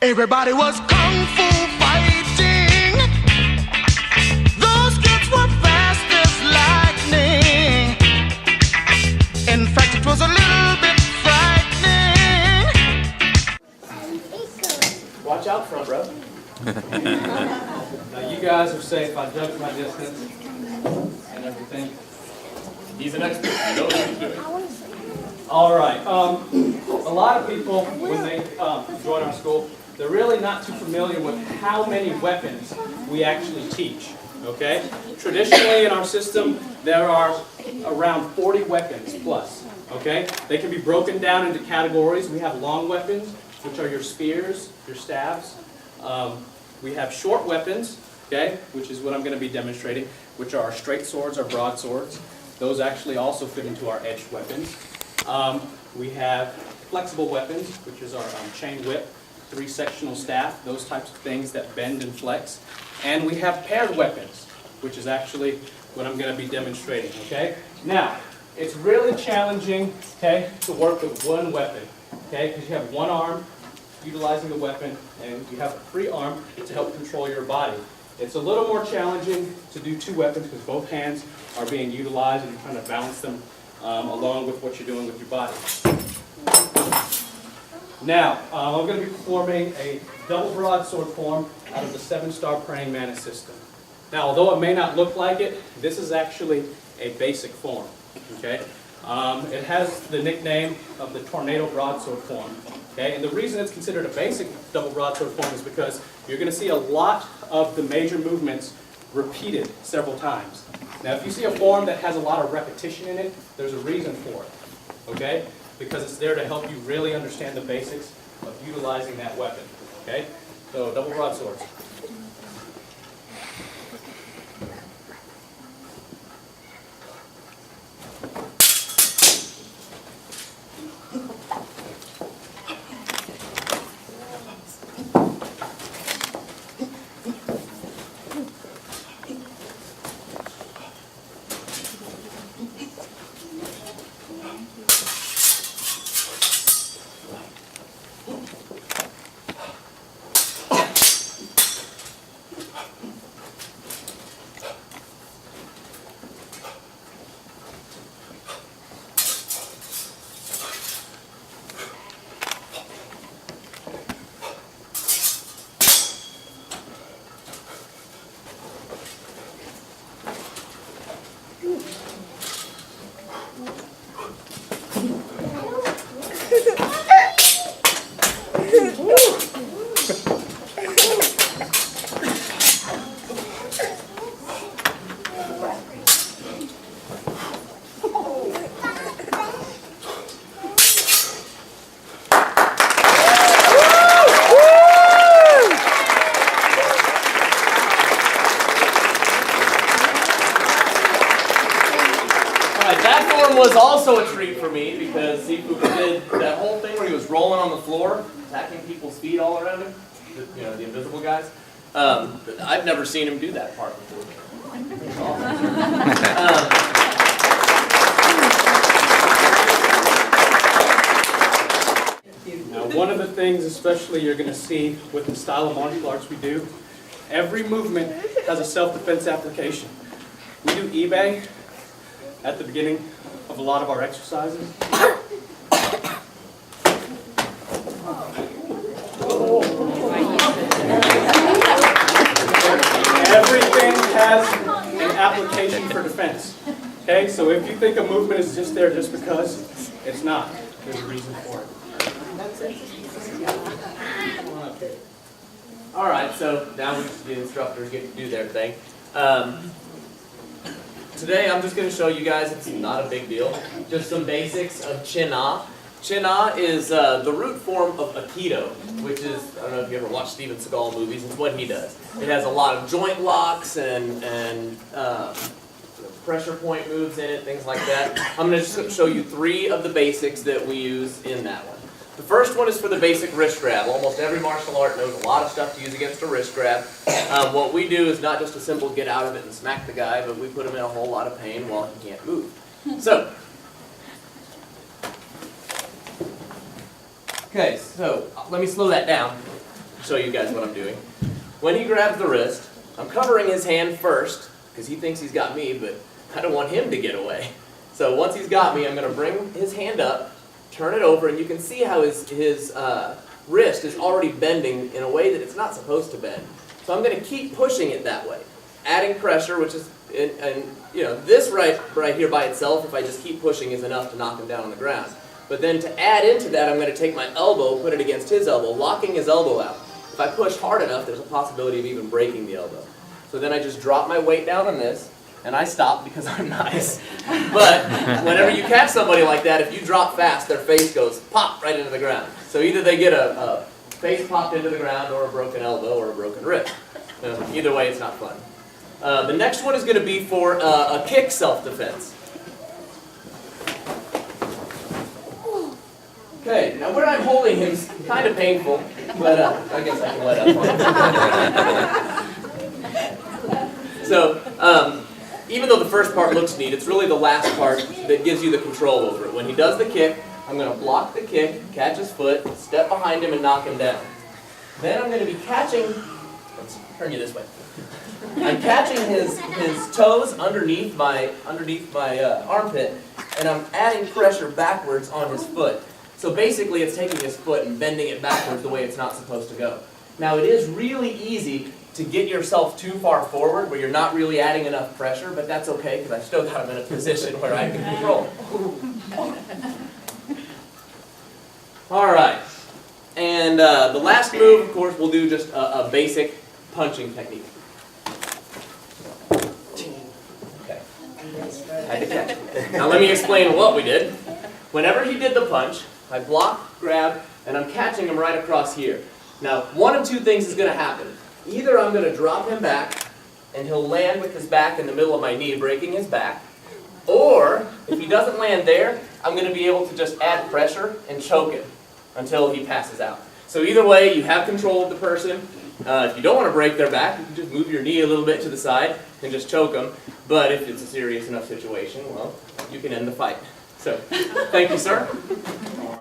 Everybody was kung fu fighting. Those kids were fast as lightning. In fact, it was a little bit frightening. Watch out, front row. Now you guys are safe. I judged my distance and everything. He's an expert. He knows what he's doing. All right. A lot of people, when they join our school, they're really not too familiar with how many weapons we actually teach. Okay? Traditionally in our system, there are around 40 weapons plus. Okay? They can be broken down into categories. We have long weapons, which are your spears, your staves. We have short weapons, okay, which is what I'm going to be demonstrating, which are our straight swords, our broadswords. Those actually also fit into our edged weapons. We have flexible weapons, which is our chain whip, three-sectional staff, those types of things that bend and flex. And we have paired weapons, which is actually what I'm going to be demonstrating, okay? Now, it's really challenging, okay, to work with one weapon, okay, because you have one arm utilizing the weapon, and you have a free arm to help control your body. It's a little more challenging to do two weapons because both hands are being utilized and you're trying to balance them along with what you're doing with your body. Now, I'm going to be performing a double broadsword form out of the 7-star praying mantis system. Now, although it may not look like it, this is actually a basic form. Okay? It has the nickname of the tornado broadsword form. Okay? And the reason it's considered a basic double broadsword form is because you're going to see a lot of the major movements repeated several times. Now, if you see a form that has a lot of repetition in it, there's a reason for it. Okay? Because it's there to help you really understand the basics of utilizing that weapon. Okay? So, double broadswords. That form was also a treat for me because Sifu did that whole thing where he was rolling on the floor, attacking people's feet all around him, you know, the invisible guys. I've never seen him do that part before. Now, one of the things especially you're going to see with the style of martial arts we do, every movement has a self-defense application. We do eBay at the beginning of a lot of our exercises. Everything has an application for defense. Okay, so if you think a movement is just there just because, it's not. There's a reason for it. All right, so now the instructors get to do their thing. Today I'm just going to show you guys, it's not a big deal, just some basics of Chin-A. Chin-A is the root form of Aikido, which is, I don't know if you ever watched Steven Seagal movies, it's what he does. It has a lot of joint locks and pressure point moves in it, things like that. I'm going to just show you 3 of the basics that we use in that one. The first one is for the basic wrist grab. Almost every martial art knows a lot of stuff to use against a wrist grab. What we do is not just a simple get out of it and smack the guy, but we put him in a whole lot of pain while he can't move. So, okay, so let me slow that down. show you guys what I'm doing. When he grabs the wrist, I'm covering his hand first, because he thinks he's got me, but I don't want him to get away. So once he's got me, I'm going to bring his hand up, turn it over, and you can see how his wrist is already bending in a way that it's not supposed to bend. So I'm going to keep pushing it that way, adding pressure, which is, and you know, this right here by itself, if I just keep pushing, is enough to knock him down on the ground. But then to add into that, I'm going to take my elbow, put it against his elbow, locking his elbow out. If I push hard enough, there's a possibility of even breaking the elbow. So then I just drop my weight down on this, and I stop because I'm nice. But whenever you catch somebody like that, if you drop fast, their face goes pop right into the ground. So either they get a face popped into the ground, or a broken elbow, or a broken wrist. Either way, it's not fun. The next one is going to be for a kick self-defense. Okay, now where I'm holding him is kind of painful, but I guess I can let up on it. So, even though the first part looks neat, it's really the last part that gives you the control over it. When he does the kick, I'm going to block the kick, catch his foot, step behind him, and knock him down. Then I'm going to be catching, let's turn you this way. I'm catching his toes underneath my armpit, and I'm adding pressure backwards on his foot. So basically it's taking his foot and bending it backwards the way it's not supposed to go. Now it is really easy to get yourself too far forward where you're not really adding enough pressure, but that's okay because I've still got him in a position where I can control it. Alright, and the last move, of course, we'll do just a basic punching technique. Okay, had to catch it. Now let me explain what we did. Whenever he did the punch, I block, grab, and I'm catching him right across here. Now, one of two things is going to happen. Either I'm going to drop him back, and he'll land with his back in the middle of my knee, breaking his back. Or, if he doesn't land there, I'm going to be able to just add pressure and choke him until he passes out. So either way, you have control of the person. If you don't want to break their back, you can just move your knee a little bit to the side and just choke them. But if it's a serious enough situation, well, you can end the fight. So, thank you, sir.